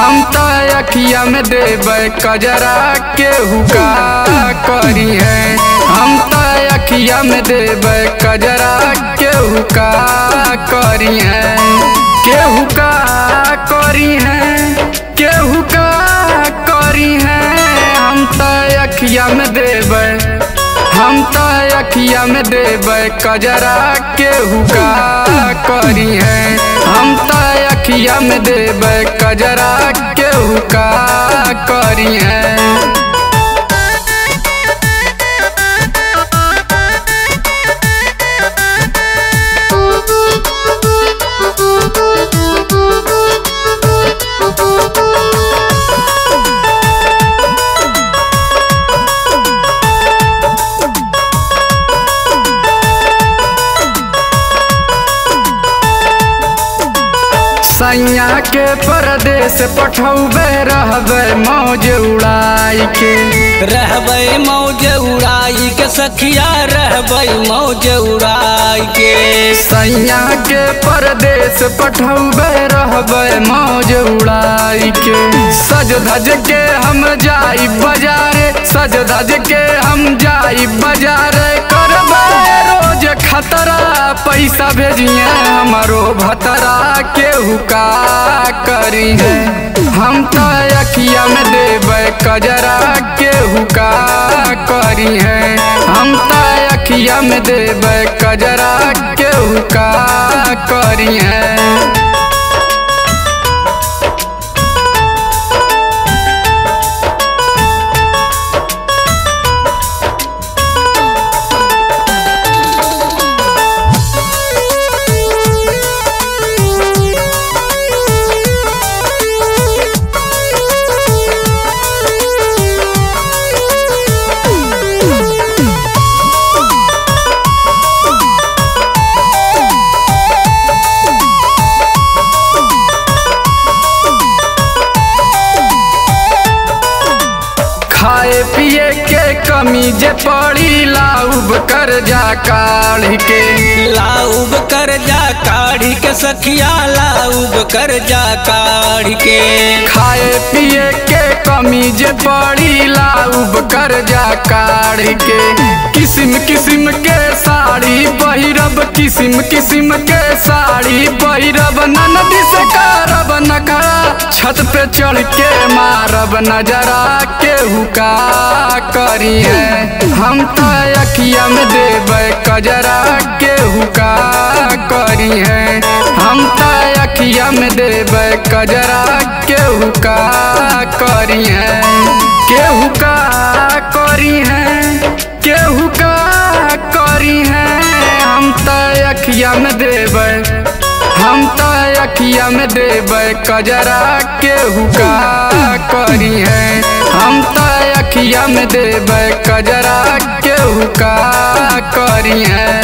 हम तो अखिया में देबै कजरा केहू का करी है। हम तो अखिया में देबै कजरा केहू का करी है। केहू का करी है, केहू का करी है। हम तो अखिया में देबै, हम तो अखिया में देबै कजरा केहू का करी है। हम तो अखिया में देबै कजरा केहू का करी है। सैया के परदेस पठौबे रहबै मौज उड़ाई के। रहबै मौज उड़ाई के सखिया, रहबै मौज उड़ाई के। सैया के परदेस पठौबे रहबै मौज उड़ाई के। सज धज के हम जाई बाजारे, सज धज के हम जाई बाजारे। करबै रोज खतरा, पैसा भेजिए हमारो भतरा केहू का करी है। हम तो अखिया में देबै कजरा केहू का करी है। हम तो अखिया में देबै कजरा केहू का करी है। खाए पिए के कमी जे पड़ी लाउब कर्जा काढ़ के। लाउब कर्जा काढ़ी के सखिया, लाउब कर्जा काढ़ी के। खाए पिए के कमी जे पड़ी लाउब कर्जा काढ़ के। किस्म किस्म के साड़ी पहिरब, किस्म किस्म के साड़ी पहिरब। ननदी से करब नखरा, छत पे चढ़ के मारब नजरा केहू का करी है। हम तो अखिया में देबै कजरा केहू का करी है। हम तो अखिया में देबै कजरा केहू का करी है। केहू का करी है, केहू का करी है। हम तो अखिया में देबै, हम तो अखिया में देबै कजरा केहू का करी है। हम तो अखिया में देबै कजरा केहू का करी है।